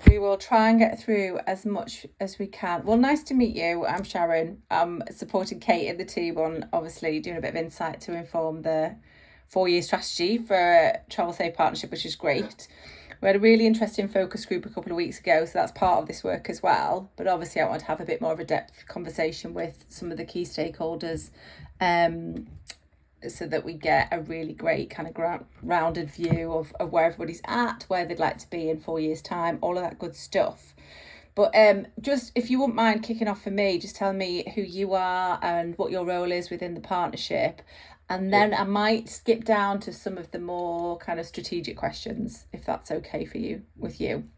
we will try and get through as much as we can. Well, nice to meet you. I'm Sharon. I'm supporting Kate and the team on obviously doing a bit of insight to inform the 4-year strategy for Travel Safe Partnership, which is great. We had a really interesting focus group a couple of weeks ago, so that's part of this work as well. But obviously, I want to have a bit more of a depth conversation with some of the key stakeholders, so that we get a really great kind of rounded view of where everybody's at, where they'd like to be in 4 years' time, all of that good stuff. But just if you wouldn't mind kicking off for me, just tell me who you are and what your role is within the partnership. And then I might skip down to some of the more kind of strategic questions, if that's okay for you, with you.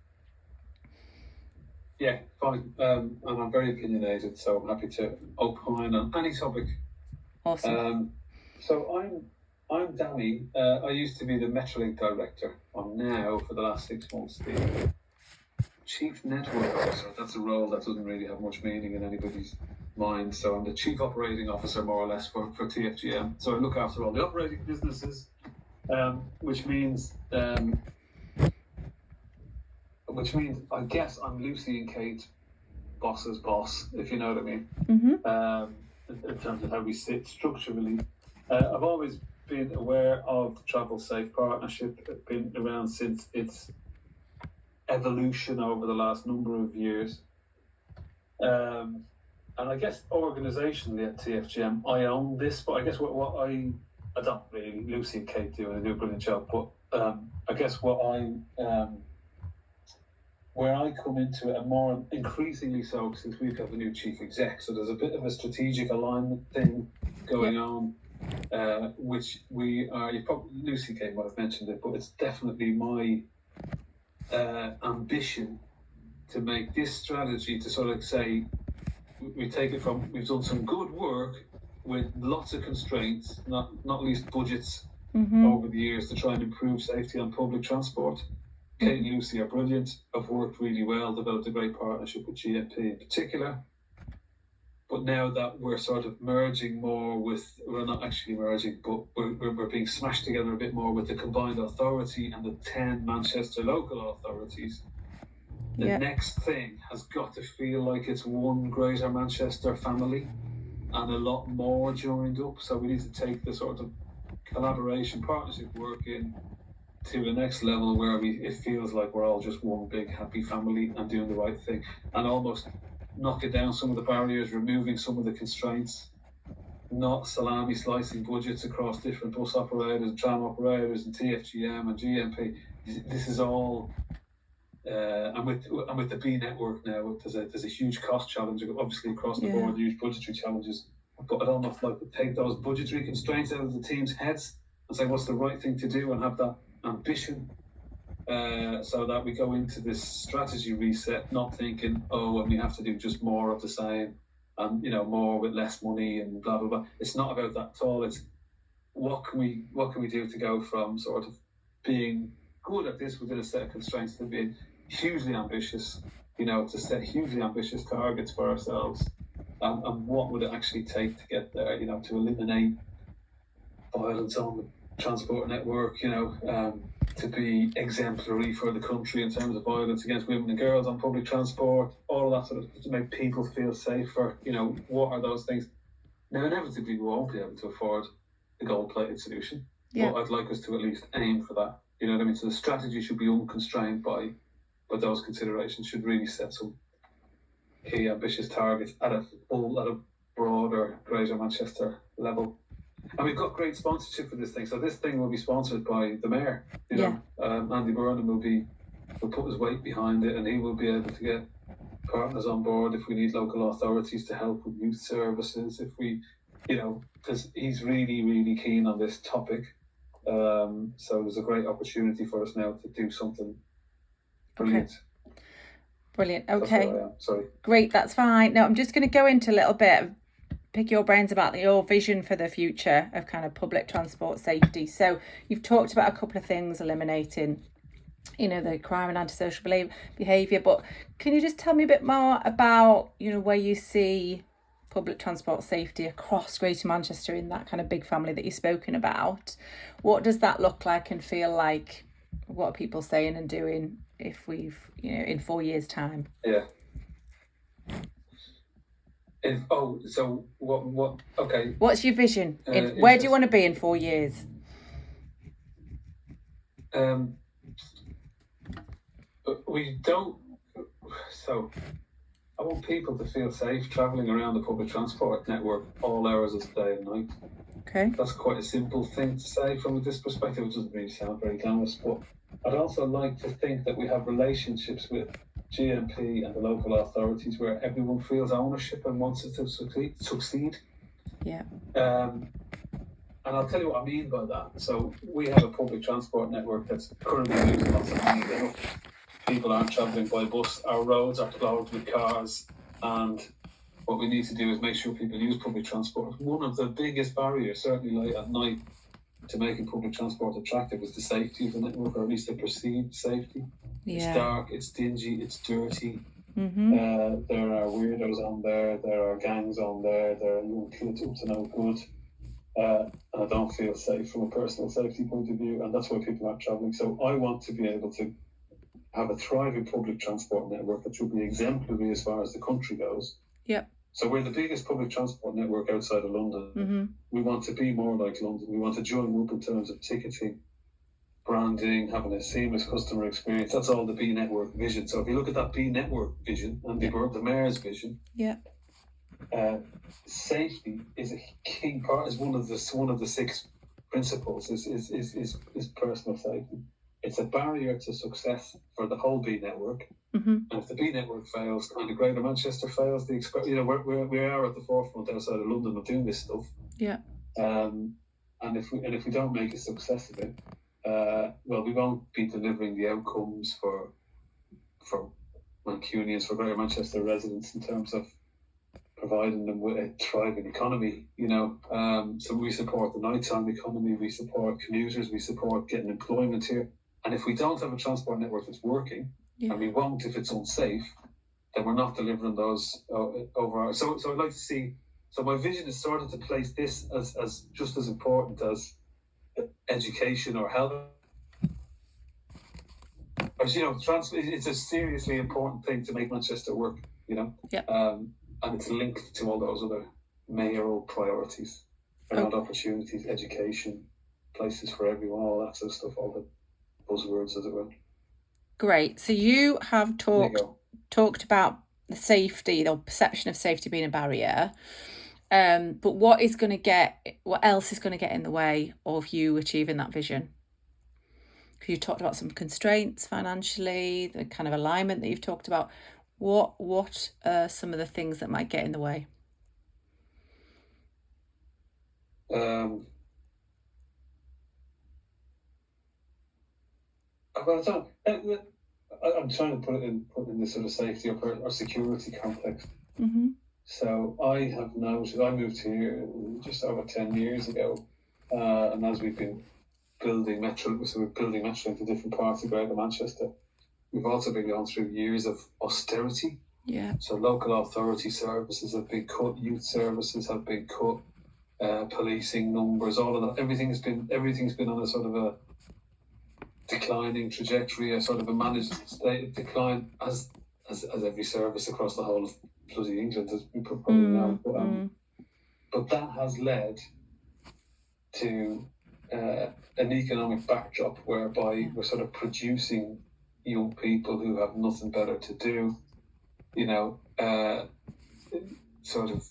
Yeah, fine. And I'm very opinionated, so I'm happy to opine on any topic. Awesome. So I'm Danny. I used to be the Metrolink director. I'm now, for the last 6 months, the chief network officer. That's a role that doesn't really have much meaning in anybody's mind. So I'm the chief operating officer, more or less, for TFGM. So I look after all the operating businesses, which means I guess I'm Lucy and Kate boss's boss, if you know what I mean. In terms of how we sit structurally. I've always been aware of the Travel Safe Partnership. It's been around since its evolution over the last number of years. And I guess organisationally at TFGM, I own this, but I guess what I don't really, Lucy and Kate do, and they do a brilliant job, but I guess where I come into it, and more increasingly so since we've got a new chief exec, so there's a bit of a strategic alignment thing going on, which we are, Lucy Kate might have mentioned it, but it's definitely my ambition to make this strategy to sort of say, we've done some good work with lots of constraints, not least budgets over the years, to try and improve safety on public transport. Kate and Lucy are brilliant, have worked really well, developed a great partnership with GMP in particular. But now that we're sort of merging more with, we're not actually merging, but we're being smashed together a bit more with the combined authority and the 10 Manchester local authorities. The next thing has got to feel like it's one Greater Manchester family and a lot more joined up. So we need to take the sort of collaboration partnership work in to the next level where it feels like we're all just one big happy family and doing the right thing, and almost knocking down some of the barriers, removing some of the constraints, not salami slicing budgets across different bus operators and tram operators and TFGM and GMP. This is all, and with the B network now, there's a huge cost challenge, obviously across the board, huge budgetary challenges. But I'd almost like to take those budgetary constraints out of the team's heads and say what's the right thing to do, and have that ambition, so that we go into this strategy reset not thinking, and we have to do just more of the same, and more with less money and blah blah blah. It's not about that at all. It's what can we do to go from sort of being good at this within a set of constraints to being hugely ambitious, to set hugely ambitious targets for ourselves, and what would it actually take to get there, to eliminate violence on the transport network, to be exemplary for the country in terms of violence against women and girls on public transport, all of that sort of, to make people feel safer. What are those things? Now, inevitably, we won't be able to afford the gold-plated solution, but I'd like us to at least aim for that. You know what I mean? So the strategy should be unconstrained by those considerations, should really set some key ambitious targets at a broader Greater Manchester level. And we've got great sponsorship for this thing. So this thing will be sponsored by the mayor. Andy Burnham will put his weight behind it, and he will be able to get partners on board if we need local authorities to help with youth services, if we, because he's really, really keen on this topic. So there's a great opportunity for us now to do something brilliant. Brilliant. Okay. Sorry. Great. That's fine. Now I'm just going to go into a little bit, pick your brains about your vision for the future of kind of public transport safety. So you've talked about a couple of things, eliminating, the crime and antisocial behaviour, but can you just tell me a bit more about, where you see public transport safety across Greater Manchester in that kind of big family that you've spoken about? What does that look like and feel like what are people saying and doing if we've, in 4 years' time? Yeah. So what? Okay. What's your vision? Where do you want to be in 4 years? We don't. So I want people to feel safe travelling around the public transport network all hours of the day and night. Okay. That's quite a simple thing to say from this perspective. It doesn't really sound very glamorous, but I'd also like to think that we have relationships with GMP and the local authorities where everyone feels ownership and wants it to succeed. Yeah. And I'll tell you what I mean by that. So we have a public transport network that's currently losing lots of money. People aren't travelling by bus. Our roads are clogged with cars, and what we need to do is make sure people use public transport. One of the biggest barriers, certainly late at night, to making public transport attractive is the safety of the network, or at least the perceived safety. Yeah. It's dark, it's dingy, it's dirty. Mm-hmm. There are weirdos on there, there are gangs on there, there are young kids up to no good. And I don't feel safe from a personal safety point of view, and that's why people aren't travelling. So I want to be able to have a thriving public transport network that should be exemplary as far as the country goes. Yep. So we're the biggest public transport network outside of London. Mm-hmm. We want to be more like London. We want to join up in terms of ticketing, branding, having a seamless customer experience. That's all the B Network vision. So if you look at that B Network vision and the Mayor's vision, safety is a key part. Is one of the 6 principles. Is personal safety. It's a barrier to success for the whole B Network. Mm-hmm. And if the B Network fails, kind of Greater Manchester fails. We are at the forefront outside of London of doing this stuff. Yeah. And if we don't make a success of it, we won't be delivering the outcomes for Mancunians, for Greater Manchester residents in terms of providing them with a thriving economy. So we support the nighttime economy, we support commuters, we support getting employment here. And if we don't have a transport network that's working, and we won't if it's unsafe, then we're not delivering those over. So I'd like to see. So my vision is sort of to place this as just as important as education or health. As it's a seriously important thing to make Manchester work. And it's linked to all those other mayoral priorities around opportunities, education, places for everyone, all that sort of stuff, all the buzzwords, as it were. Great. So you have talked about the safety, the perception of safety being a barrier. But what else is going to get in the way of you achieving that vision? Because you talked about some constraints financially, the kind of alignment that you've talked about. What are some of the things that might get in the way? I'm trying to put it in this sort of safety or security context. Mm-hmm. So I have noticed, I moved here just over 10 years ago, and as we've been building Metro, so we're building Metro into different parts of Greater Manchester, we've also been going through years of austerity. Yeah. So local authority services have been cut, youth services have been cut, policing numbers, all of that. Everything's been on a sort of a declining trajectory, a sort of a managed state of decline, as every service across the whole of bloody England, as we probably know. But that has led to an economic backdrop whereby we're sort of producing young people who have nothing better to do, sort of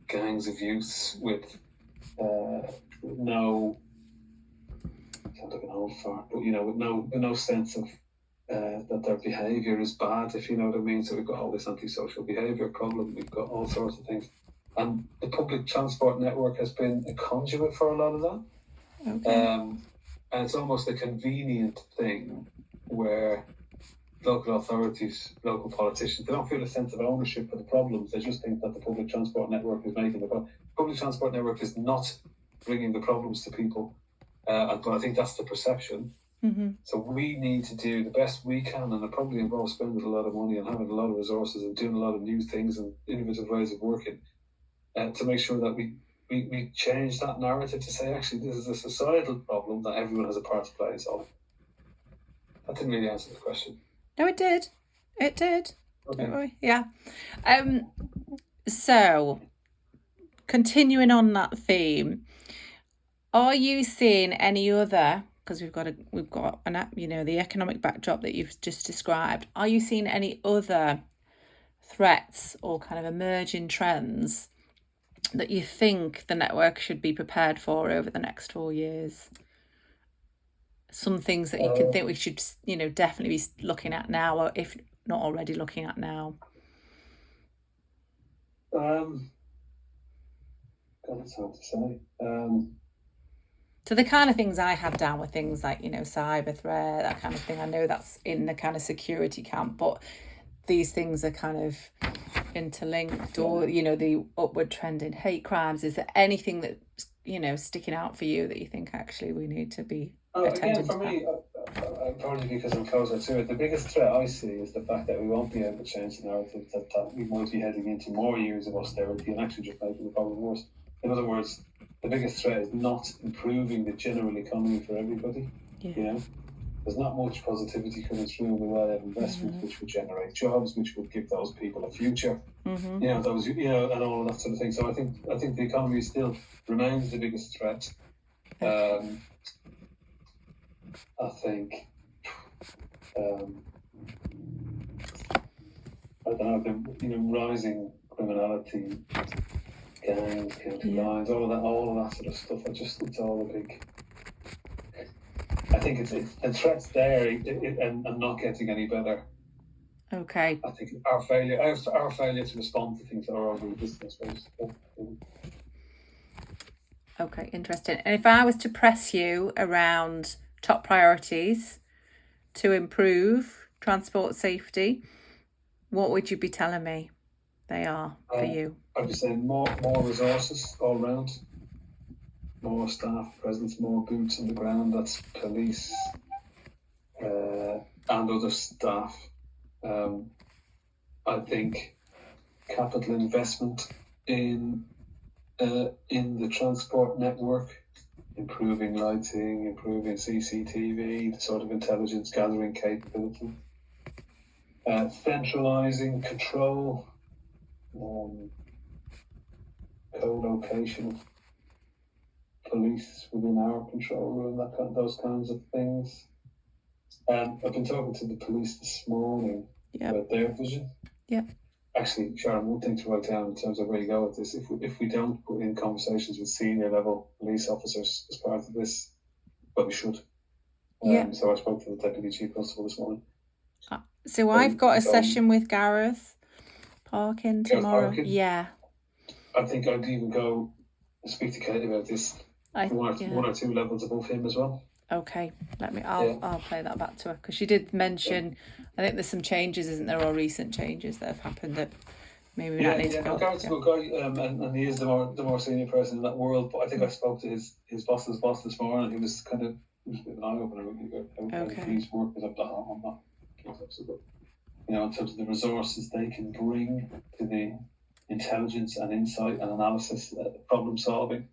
gangs of youths with no, sounds like an old fart, but with no sense of that their behaviour is bad, if you know what I mean. So we've got all this antisocial behaviour problem, we've got all sorts of things, and the public transport network has been a conduit for a lot of that. Okay. And it's almost a convenient thing where local authorities, local politicians, they don't feel a sense of ownership of the problems. They just think that the public transport network is making the problem. Public transport network is not bringing the problems to people, but I think that's the perception. Mm-hmm. So we need to do the best we can, and it probably involves spending a lot of money and having a lot of resources and doing a lot of new things and innovative ways of working, to make sure that we change that narrative to say, actually, this is a societal problem that everyone has a part to play in solving. That didn't really answer the question. No, it did. It did. Okay. Don't worry. Yeah. So, continuing on that theme, are you seeing any other? Because we've got the economic backdrop that you've just described. Are you seeing any other threats or kind of emerging trends that you think the network should be prepared for over the next 4 years? Some things that you can think we should, definitely be looking at now, or if not already looking at now. God, it's hard to say. So the kind of things I had down were things like, cyber threat, that kind of thing. I know that's in the kind of security camp, but these things are kind of interlinked, or, the upward trend in hate crimes. Is there anything that's, sticking out for you that you think actually we need to be attending to? Again, for me, probably because I'm closer to it, the biggest threat I see is the fact that we won't be able to change the narrative, that we might be heading into more years of austerity and actually just making the problem worse. In other words, the biggest threat is not improving the general economy for everybody. Yeah. There's not much positivity coming through in the way of investment, which would generate jobs, which would give those people a future. And all of that sort of thing. So I think the economy still remains the biggest threat. I think I don't know, rising criminality, gangs, county lines, all of that sort of stuff. It's all a big. I think it's the threat's there, and not getting any better. Okay. I think our failure to respond to things that are already existing, I suppose. Okay, interesting. And if I was to press you around top priorities to improve transport safety, what would you be telling me they are for you? I'd be saying more resources all around, more staff presence, more boots on the ground. That's police and other staff. I think capital investment in the transport network, improving lighting, improving CCTV, the sort of intelligence gathering capability, centralising control, co-location of police within our control room, those kinds of things. I've been talking to the police this morning about their vision. Yeah. Actually, Sharon, one thing to write down in terms of where you go with this, if we don't put in conversations with senior level police officers as part of this, but we should. So I spoke to the Deputy Chief Constable this morning. So I've got a session with Gareth Parkin tomorrow. Yeah. I think I'd even go speak to Kate about this. One or two levels above him as well. Okay, I'll play that back to her, because she did mention, I think there's some changes, isn't there, or recent changes that have happened that maybe we don't need to go. Gareth's a good guy, and he is the more senior person in that world. But I think I spoke to his boss's boss this morning, and he was a bit of an eye opener about how he's work, because I'm not. In terms of the resources they can bring to the intelligence and insight and analysis, problem solving.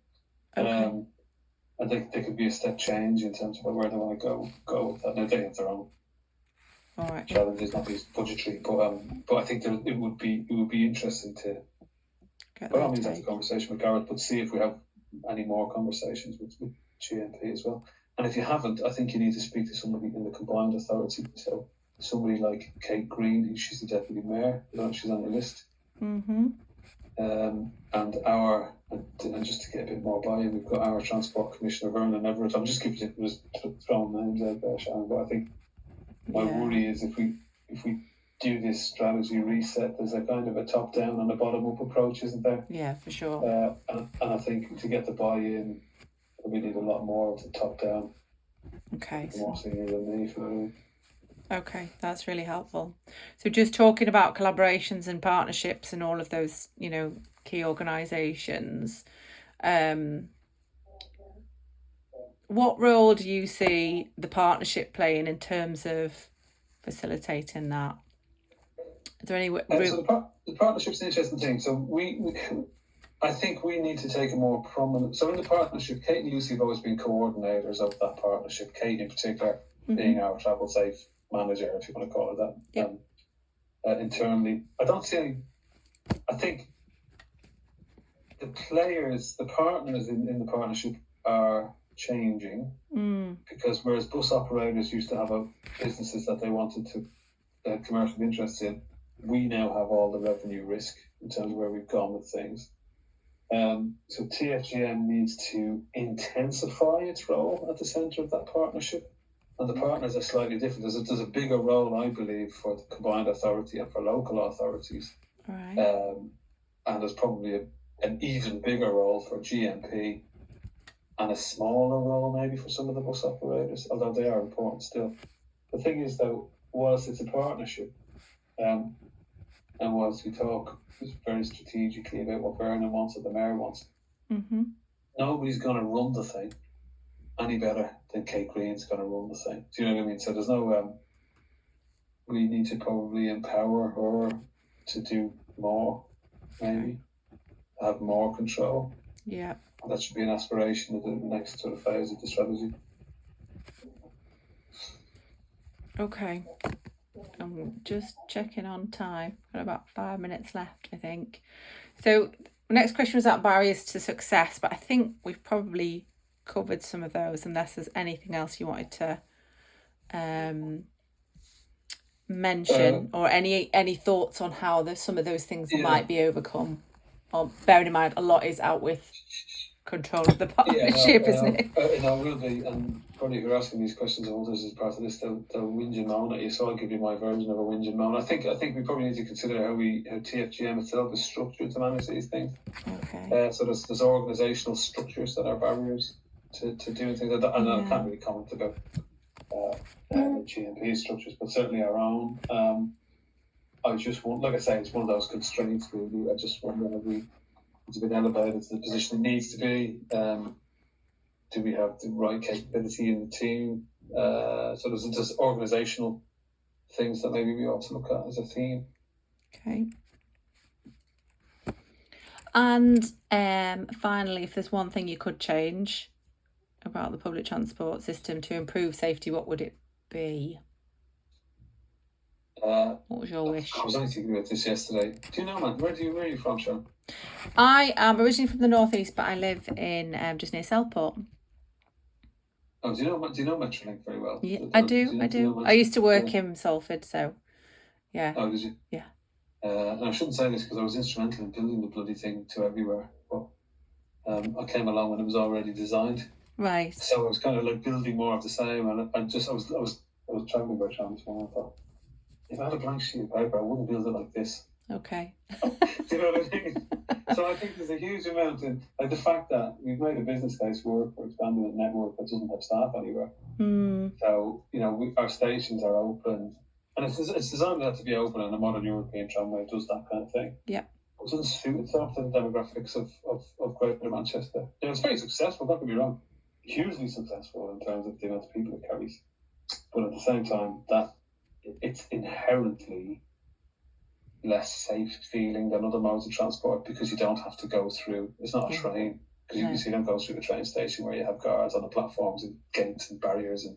Okay. I think there could be a step change in terms of where they want to go with that. Now they have their own challenges, not least budgetary, but I think it would be interesting to. By all means, have a conversation with Gareth, but see if we have any more conversations with GMP as well. And if you haven't, I think you need to speak to somebody in the combined authority. So somebody like Kate Green, she's the deputy mayor. She's on the list. And just to get a bit more buy-in, we've got our Transport Commissioner Vernon Everett. I'm just throwing names out there, Sharon, but I think my worry is if we do this strategy reset, there's a kind of a top-down and a bottom-up approach, isn't there? Yeah, for sure. And I think to get the buy-in, we need a lot more of the top-down. Okay. More senior than me for me. Okay, that's really helpful. So just talking about collaborations and partnerships and all of those, key organisations, what role do you see the partnership playing in terms of facilitating that? Is there any so the partnership's an interesting thing. So I think we need to take a more prominent. So in the partnership, Kate and Lucy have always been coordinators of that partnership. Kate in particular being our travel safe manager, if you want to call it that, internally. I don't see I think the partners in the partnership are changing, because whereas bus operators used to have businesses that they wanted to have commercial interests in, we now have all the revenue risk in terms of where we've gone with things. So TFGM needs to intensify its role at the centre of that partnership, and the partners are slightly different. There's a bigger role, I believe, for the combined authority and for local authorities. Right. And there's probably an even bigger role for GMP, and a smaller role maybe for some of the bus operators, although they are important still. The thing is, though, whilst it's a partnership, and whilst we talk very strategically about what Vernon wants and the Mayor wants, nobody's going to run the thing any better than Kate Green's going to run the thing. Do you know what I mean? So there's no... we need to probably empower her to do more, maybe, have more control. Yeah. That should be an aspiration of the next sort of phase of the strategy. Okay. I'm just checking on time. Got about 5 minutes left, I think. So the next question was about barriers to success, but I think we've probably covered some of those, unless there's anything else you wanted to mention, or any thoughts on how some of those things might be overcome. Or bearing in mind, a lot is out with control of the partnership, isn't it? It will be, and probably if you're asking these questions of others as part of this, they'll whinge and moan at you, so I'll give you my version of a whinge and moan. I think we probably need to consider how TFGM itself is structured to manage these things. Okay. So there's organisational structures that are barriers to doing things, and I can't really comment about GMP structures, but certainly our own. I just want, like I say, it's one of those constraints really. I just wonder if it's been elevated to the position it needs to be. Do we have the right capability in the team? So there's organisational things that maybe we ought to look at as a theme. Okay. And finally, if there's one thing you could change about the public transport system to improve safety, what would it be? What was your wish? I was only thinking about this yesterday. Do you know, man? Where are you from, Sharon? I am originally from the northeast, but I live in just near Southport. Oh, do you know Metrolink very well? Yeah, I do. I used to work in Salford, so yeah. Oh, did you? Yeah. And I shouldn't say this because I was instrumental in building the bloody thing to everywhere, but I came along when it was already designed. Right. So I was kind of like building more of the same, and I was traveling by chance when I thought, if I had a blank sheet of paper, I wouldn't build it like this. Okay. Do you know what I mean? So I think there's a huge amount in the fact that we've made a business case work for expanding a network that doesn't have staff anywhere. So our stations are open, and it's designed to be open, and a modern European tramway does that kind of thing. Yeah. It doesn't suit itself to the demographics of Greater Manchester. It's very successful. Don't get me wrong, hugely successful in terms of the amount of people it carries, but at the same time, that it's inherently less safe feeling than other modes of transport because you don't have to go through. It's not a train, because you don't go through the train station where you have guards on the platforms and gates and barriers, and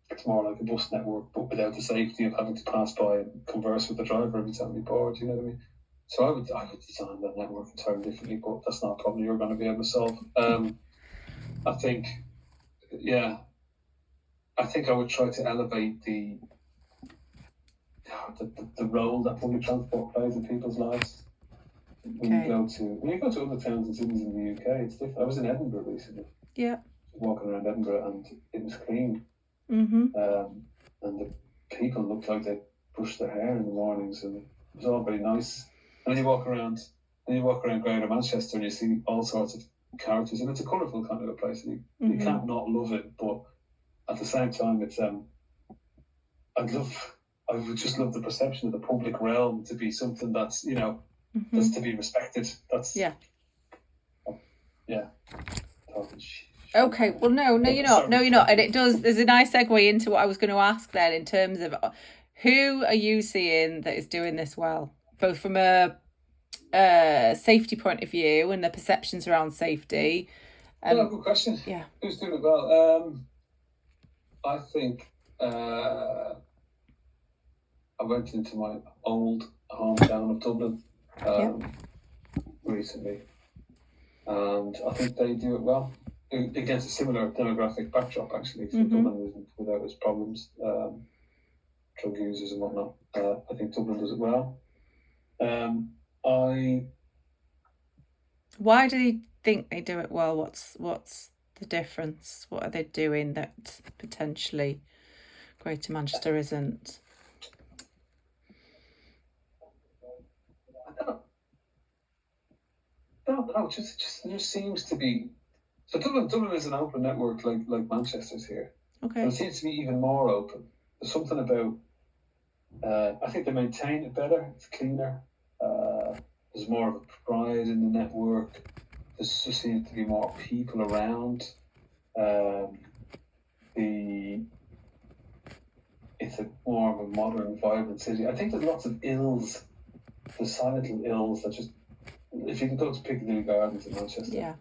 it's more like a bus network, but without the safety of having to pass by and converse with the driver every time you board. You know what I mean? So I would design that network entirely differently, but that's not a problem you're going to be able to solve. I think I would try to elevate the role that public transport plays in people's lives. When you go to other towns and cities in the UK, it's different. I was in Edinburgh recently. Yeah. Walking around Edinburgh, and it was clean. Mm-hmm. And the people looked like they brushed their hair in the mornings, and it was all very nice. And then you walk around Greater Manchester, and you see all sorts of characters, and it's a colourful kind of a place, and you can't not love it. But at the same time, it's I would just love the perception of the public realm to be something that's that's to be respected. That's Okay, well, no, you're not. No, you're not. And there's a nice segue into what I was going to ask then, in terms of who are you seeing that is doing this well, both from a safety point of view and the perceptions around safety. Good question. Yeah. Who's doing it well? I think I went into my old hometown of Dublin recently, and I think they do it well against a similar demographic backdrop. Actually, so Dublin isn't without its problems, drug users and whatnot. I think Dublin does it well. Why do you think they do it well? What's the difference? What are they doing that potentially Greater Manchester isn't? I don't know. Just there seems to be. So Dublin is an open network like Manchester's here. Okay. But it seems to be even more open. There's something about. I think they maintain it better. It's cleaner. There's more of a pride in the network. There just seems to be more people around. It's a more of a modern, vibrant city. I think there's lots of ills, societal ills that just. If you can go to Piccadilly Gardens in Manchester,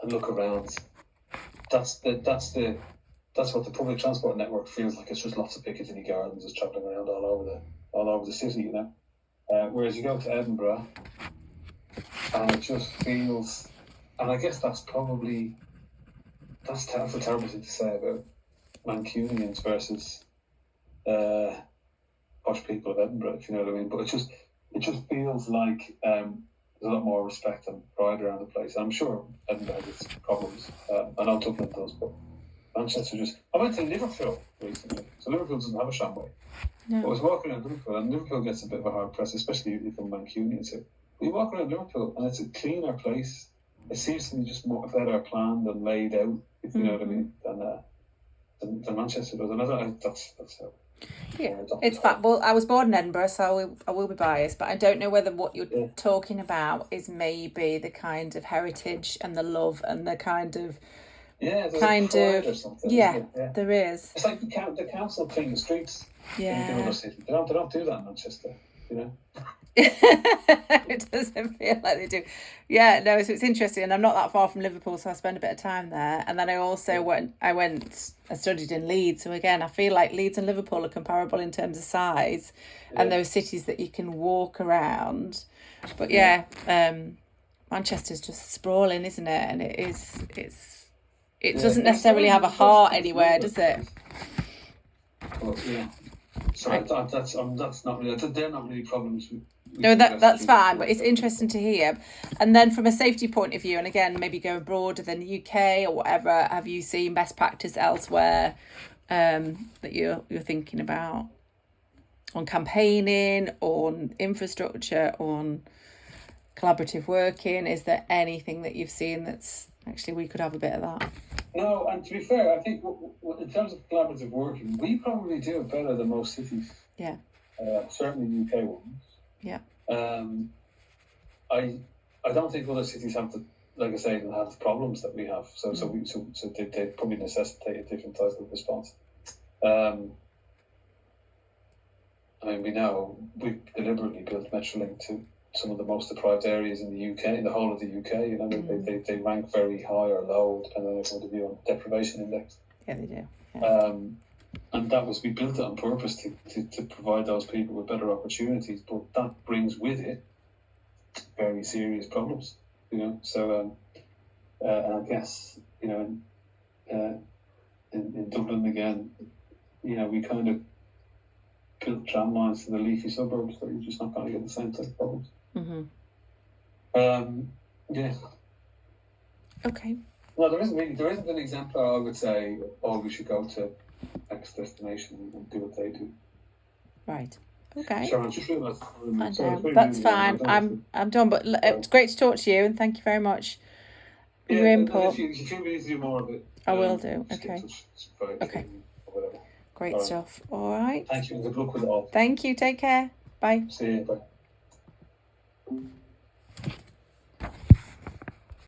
and look around, that's what the public transport network feels like. It's just lots of Piccadilly Gardens just travelling around all over the city, you know. Whereas you go to Edinburgh, and it just feels, and I guess that's terrible thing to say about Mancunians versus posh people of Edinburgh, if you know what I mean. But it just feels like there's a lot more respect and pride around the place. And I'm sure Edinburgh has its problems. I know Dublin does, but Manchester just. I went to Liverpool recently, so Liverpool doesn't have a tramway. No. I was walking around Liverpool, and Liverpool gets a bit of a hard press, especially if you're Mancunians here. But you walk around Liverpool, and it's a cleaner place. It seems to be just better planned and laid out, if you know what I mean, than Manchester does. And I don't. That's how. Yeah, it's fact. Well, I was born in Edinburgh, so I will be biased, but I don't know whether what you're talking about is maybe the kind of heritage and the love and the kind of or something. Yeah, there is. It's like the council clean the streets in other cities. They don't do that in Manchester, you know. It doesn't feel like they do. Yeah, no, so it's interesting, and I'm not that far from Liverpool, so I spend a bit of time there. And then I also I studied in Leeds, so again I feel like Leeds and Liverpool are comparable in terms of size, and those cities that you can walk around. But Manchester's just sprawling, isn't it? And it doesn't necessarily have a heart anywhere, does it? Well, sorry, that's not really. They're not really problems. No, that's fine, but it's interesting to hear. And then from a safety point of view, and again, maybe going broader than the UK or whatever, have you seen best practice elsewhere that you're thinking about on campaigning, on infrastructure, on collaborative working? Is there anything that you've seen that's actually we could have a bit of that? No, and to be fair, I think in terms of collaborative working, we probably do it better than most cities. Yeah. Certainly UK ones. Yeah. I don't think other cities have like I say, have the problems that we have. So they probably necessitate a different type of response. I mean, we know we've deliberately built Metrolink to some of the most deprived areas in the UK, in the whole of the UK. You know, they rank very high or low depending on your point of view on deprivation index. Yeah, they do. Yeah. And we built it on purpose to provide those people with better opportunities, but that brings with it very serious problems, you know. So, and I guess, you know, in Dublin again, you know, we kind of built tram lines to the leafy suburbs, so you're just not going to get the same type of problems. Yeah. Okay. No, there isn't an exemplar I would say, we should go to X destination and do what they do. Right. Okay. Sorry, I just realised. That's fine. I'm done, but it's great to talk to you, and thank you very much for your input. If you feel we need to do more of it, I will do. Okay. Okay. Great stuff. All right. Thank you, and good luck with it all. Thank you. Take care. Bye. See you. Bye.